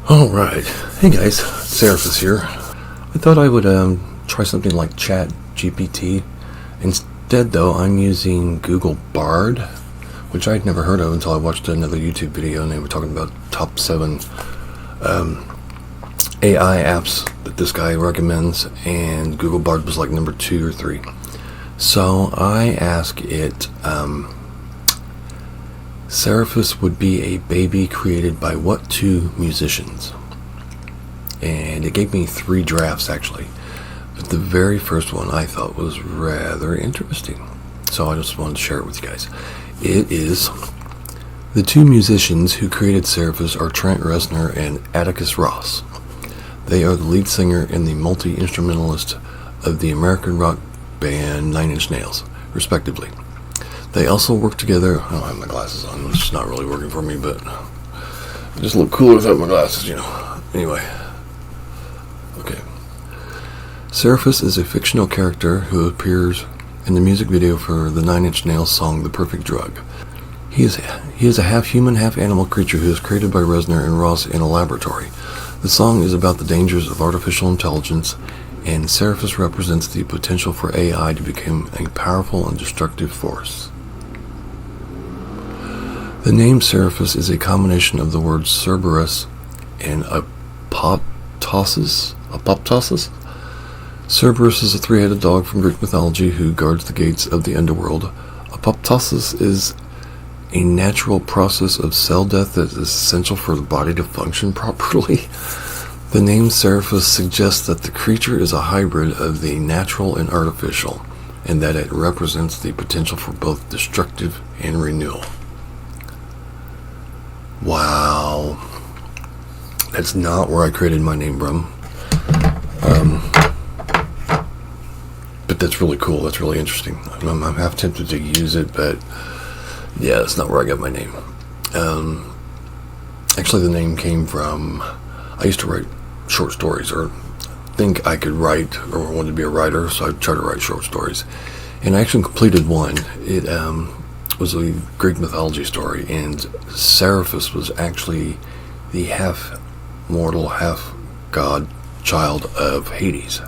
Alright, hey guys, Cerafus here. I thought I would try something like Chat GPT. Instead though, I'm using Google Bard, which I'd never heard of until I watched another YouTube video and they were talking about top 7 AI apps that this guy recommends, and Google Bard was like number 2 or 3. So I asked it, Cerafus would be a baby created by what 2 musicians? And it gave me 3 drafts actually. But the very first one I thought was rather interesting. So I just wanted to share it with you guys. It is, the 2 musicians who created Cerafus are Trent Reznor and Atticus Ross. They are the lead singer and the multi-instrumentalist of the American rock band 9 Inch Nails, respectively. They also work together. I don't have my glasses on. It's not really working for me, but I just look cooler without my glasses, you know. Anyway. Okay. Cerafus is a fictional character who appears in the music video for the 9 Inch Nails song The Perfect Drug. He is a half-human, half-animal creature who is created by Reznor and Ross in a laboratory. The song is about the dangers of artificial intelligence, and Cerafus represents the potential for AI to become a powerful and destructive force. The name Cerafus is a combination of the words Cerberus and apoptosis. Cerberus is a 3-headed dog from Greek mythology who guards the gates of the underworld. Apoptosis is a natural process of cell death that is essential for the body to function properly. The name Cerafus suggests that the creature is a hybrid of the natural and artificial, and that it represents the potential for both destructive and renewal. Wow. That's not where I created my name from. But that's really cool. That's really interesting. I'm half tempted to use it, but yeah, that's not where I got my name. Actually, the name came from, I used to write short stories, or think I could write, or wanted to be a writer, so I tried to write short stories. And I actually completed one. It was a Greek mythology story, and Cerafus was actually the half-mortal, half-god child of Hades.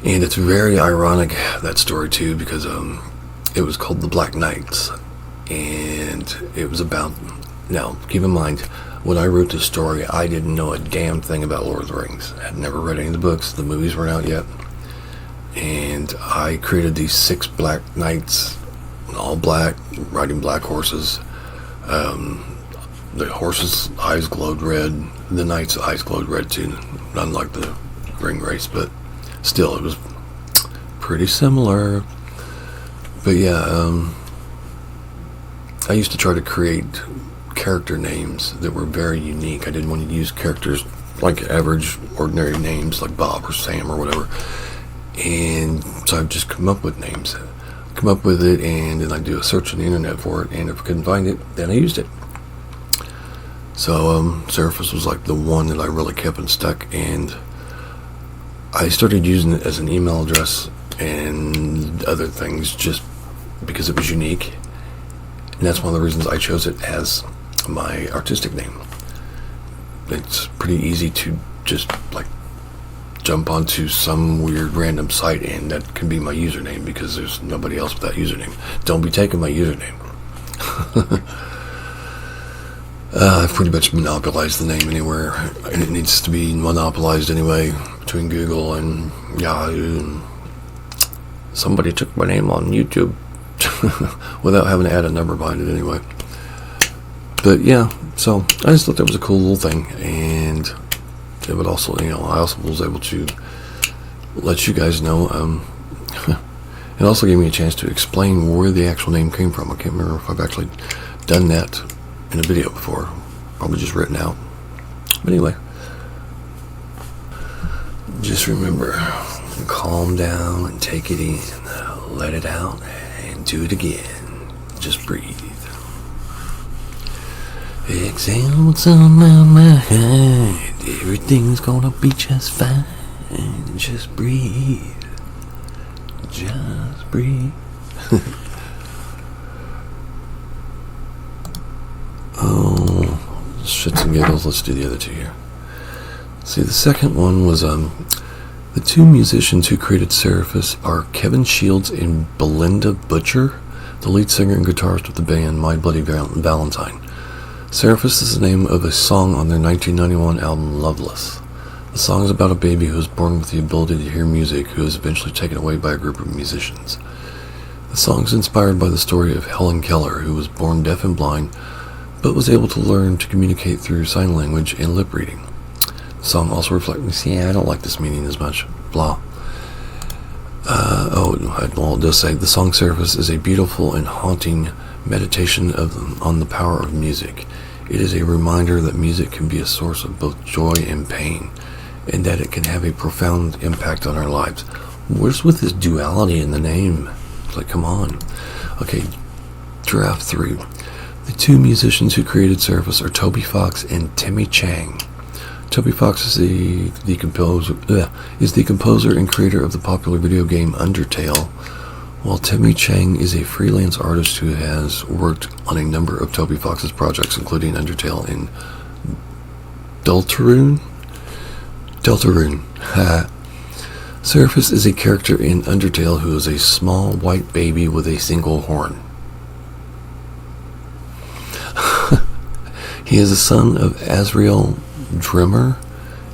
And it's very ironic, that story too, because it was called The Black Knights, and it was about, now keep in mind, when I wrote this story, I didn't know a damn thing about Lord of the Rings. I had never read any of the books, the movies weren't out yet, and I created these 6 black knights, all black, riding black horses. The horses' eyes glowed red, the knights' eyes glowed red too, unlike the ring race, but still, it was pretty similar. But yeah, I used to try to create character names that were very unique. I didn't want to use characters like average, ordinary names like Bob or Sam or whatever. And so I've just come up with names. Come up with it, and then I do a search on the internet for it, and if I couldn't find it, then I used it. So Cerafus was like the one that I really kept and stuck, and I started using it as an email address and other things just because it was unique, and that's one of the reasons I chose it as my artistic name. It's pretty easy to just like jump onto some weird random site and that can be my username because there's nobody else with that username. Don't be taking my username. I've pretty much monopolized the name anywhere, and it needs to be monopolized anyway between Google and Yahoo. And somebody took my name on YouTube without having to add a number behind it anyway. But yeah, so I just thought that was a cool little thing, and it would also, you know, I also was able to let you guys know. It also gave me a chance to explain where the actual name came from. I can't remember if I've actually done that in a video before. Probably just written out. But anyway, just remember, calm down and take it in, let it out, and do it again. Just breathe. Exhale what's on my mind. Everything's gonna be just fine. Just breathe. Just breathe. Oh, shits and giggles, let's do the other two here. See, the second one was the two musicians who created Cerafus are Kevin Shields and Belinda Butcher, the lead singer and guitarist of the band My Bloody Valentine. Cerafus is the name of a song on their 1991 album Loveless. The song is about a baby who is born with the ability to hear music who is eventually taken away by a group of musicians. The song is inspired by the story of Helen Keller, who was born deaf and blind, but was able to learn to communicate through sign language and lip reading. The song also reflects, I don't like this meaning as much, blah. It does say, the song Cerafus is a beautiful and haunting meditation on the power of music. It is a reminder that music can be a source of both joy and pain, and that it can have a profound impact on our lives. Where's with this duality in the name? It's like, come on. Okay, draft 3. The two musicians who created Cerafus are Toby Fox and Timmy Chang. Toby Fox is the composer and creator of the popular video game Undertale, while Timmy Chang is a freelance artist who has worked on a number of Toby Fox's projects, including Undertale and Deltarune. Cerafus is a character in Undertale who is a small white baby with a single horn. He is the son of Azrael Drimmer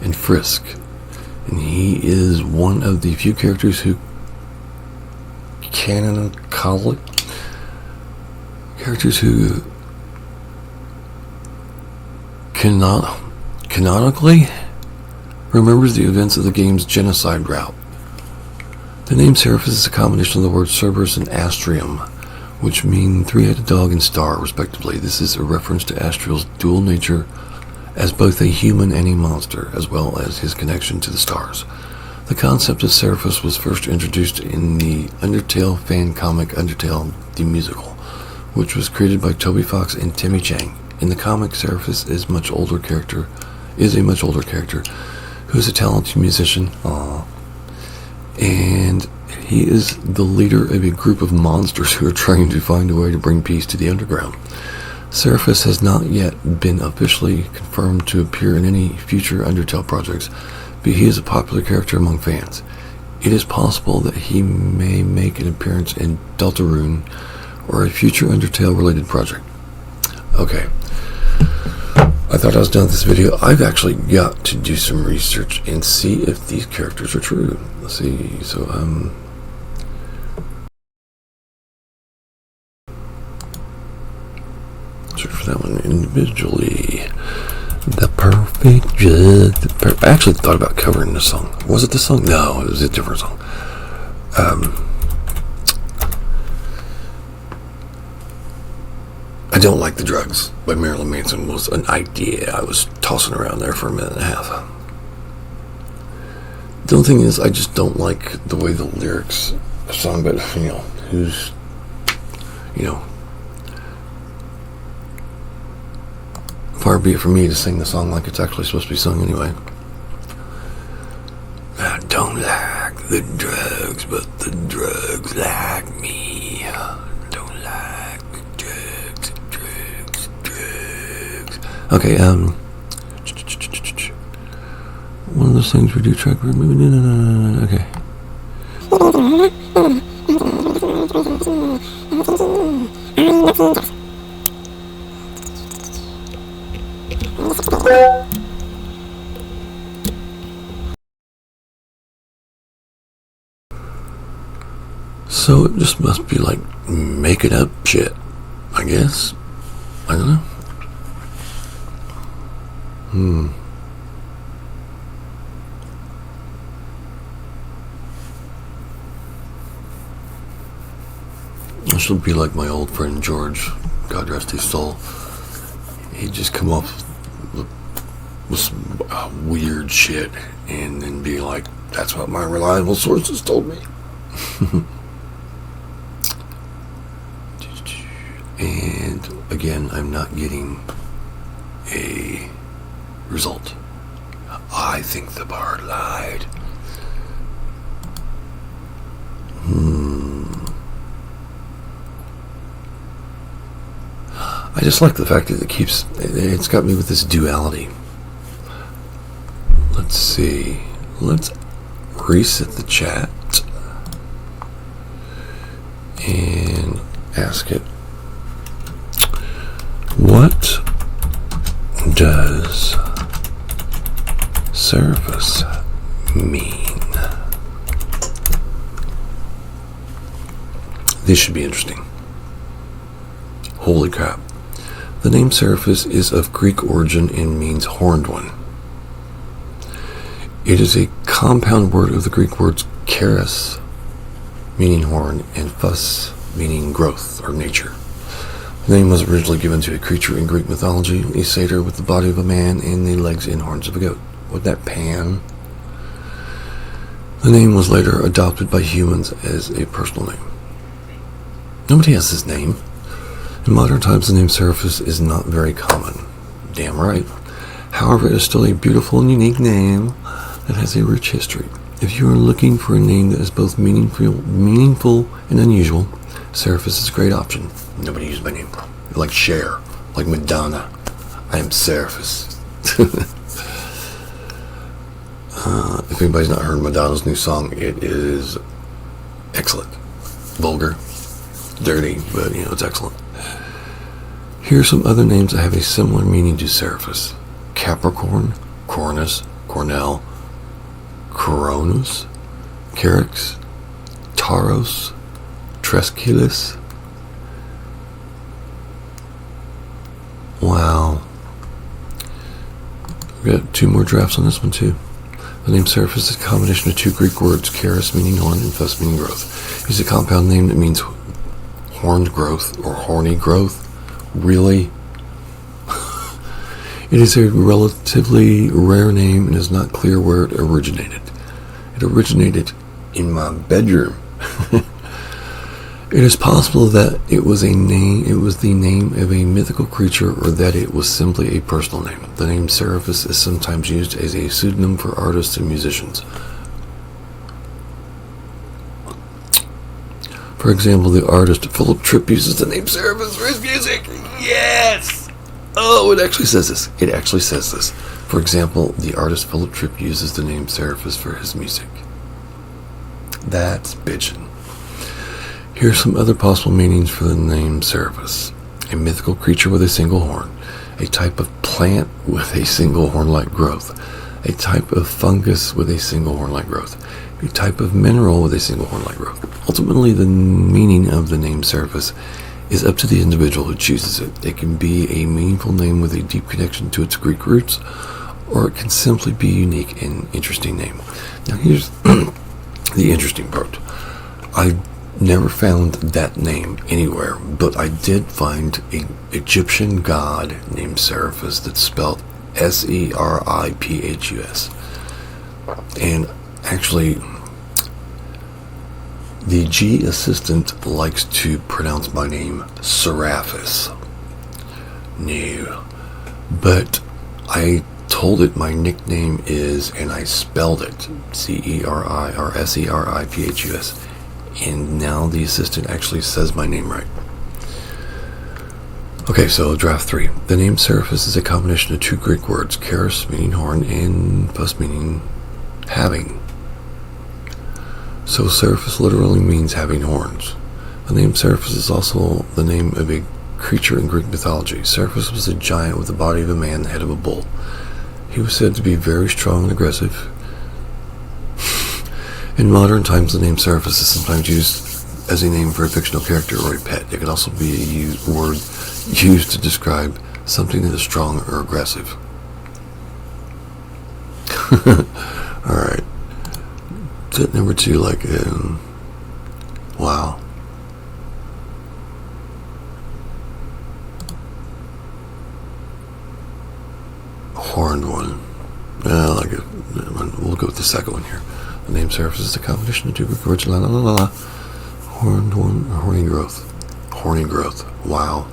and Frisk, and he is one of the few characters who canonically remembers the events of the game's genocide route. The name Cerafus is a combination of the words Cerberus and Astrium, which mean three-headed dog and star, respectively. This is a reference to Astriel's dual nature as both a human and a monster, as well as his connection to the stars. The concept of Cerafus was first introduced in the Undertale fan comic Undertale the Musical, which was created by Toby Fox and Timmy Chang. In the comic, Cerafus is a much older character who is a talented musician, and he is the leader of a group of monsters who are trying to find a way to bring peace to the underground. Cerafus has not yet been officially confirmed to appear in any future Undertale projects, but he is a popular character among fans. It is possible that he may make an appearance in Deltarune or a future Undertale-related project. Okay. I thought I was done with this video. I've actually got to do some research and see if these characters are true. Let's see. So, search for that one individually. The perfect judge. I actually thought about covering this song. Was it this song? No, it was a different song. I Don't Like the Drugs by Marilyn Manson was an idea I was tossing around there for a minute and a half. The only thing is, I just don't like the way the lyrics are sung, but, far be it from me to sing the song like it's actually supposed to be sung anyway. I don't like the drugs, but the drugs like me. Don't like the drugs. Okay, one of those things we do track moving in. Okay. So it just must be like making up shit, I guess. I don't know. This would be like my old friend George, God rest his soul. He'd just come up with some weird shit and then be like, that's what my reliable sources told me. And again, I'm not getting a result. I think the bard lied. I just like the fact that it's got me with this duality. Let's see. Let's reset the chat and ask it, what does Cerafus mean? This should be interesting. Holy crap. The name Cerafus is of Greek origin and means horned one. It is a compound word of the Greek words charis, meaning horn, and phus, meaning growth or nature. The name was originally given to a creature in Greek mythology, a satyr with the body of a man and the legs and horns of a goat. Wasn't that Pan? The name was later adopted by humans as a personal name. Nobody has this name. In modern times, the name Cerafus is not very common. Damn right. However, it is still a beautiful and unique name that has a rich history. If you are looking for a name that is both meaningful and unusual, Cerafus is a great option. Nobody used my name. Like Cher, like Madonna. I am Cerafus. If anybody's not heard Madonna's new song, it is excellent. Vulgar, dirty, but it's excellent. Here are some other names that have a similar meaning to Cerafus: Capricorn, Cornus, Cornell, Coronus, Carix, Taros, Tresculus. Wow. We've got 2 more drafts on this one too. The name Cerafus is a combination of 2 Greek words, charis meaning horn and phus meaning growth. It's a compound name that means horned growth or horny growth. Really? It is a relatively rare name and is not clear where it originated. It originated in my bedroom. It is possible that it was the name of a mythical creature, or that it was simply a personal name. The name Cerafus is sometimes used as a pseudonym for artists and musicians. For example, the artist Philip Tripp uses the name Cerafus for his music. Yes! Oh, it actually says this. For example, the artist Philip Tripp uses the name Cerafus for his music. That's bitchin'. Here are some other possible meanings for the name Cerafus: a mythical creature with a single horn, a type of plant with a single horn-like growth, a type of fungus with a single horn-like growth, a type of mineral with a single horn-like growth. Ultimately, the meaning of the name Cerafus is up to the individual who chooses it. It can be a meaningful name with a deep connection to its Greek roots, or it can simply be a unique and interesting name. Now here's the interesting part. I never found that name anywhere, but I did find an Egyptian god named Cerafus that's spelled Seriphus. And actually, the G assistant likes to pronounce my name Cerafus. No. But I told it my nickname is, and I spelled it Seriphus. And now the assistant actually says my name right. Okay, so draft 3. The name Cerafus is a combination of 2 Greek words, charis meaning horn and phus meaning having. So Cerafus literally means having horns. The name Cerafus is also the name of a creature in Greek mythology. Cerafus was a giant with the body of a man and the head of a bull. He was said to be very strong and aggressive. In modern times, the name Cerafus is sometimes used as a name for a fictional character or a pet. It can also be a word used to describe something that is strong or aggressive. Alright. Tip number 2, wow. Horned one. We'll go with the second one here. The name Cerafus is a combination of 2 Greek words. Horned one, horny growth. Horny growth. Wow.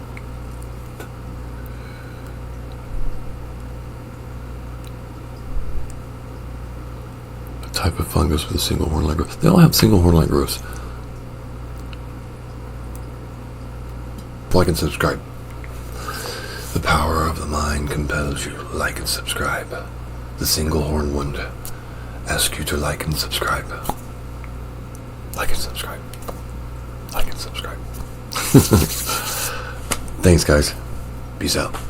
A type of fungus with a single horn-like growth. They all have single horn-like growths. Like and subscribe. mind compels you, like and subscribe. The single horn one asks you to like and subscribe. Like and subscribe. Like and subscribe. Thanks, guys. Peace out.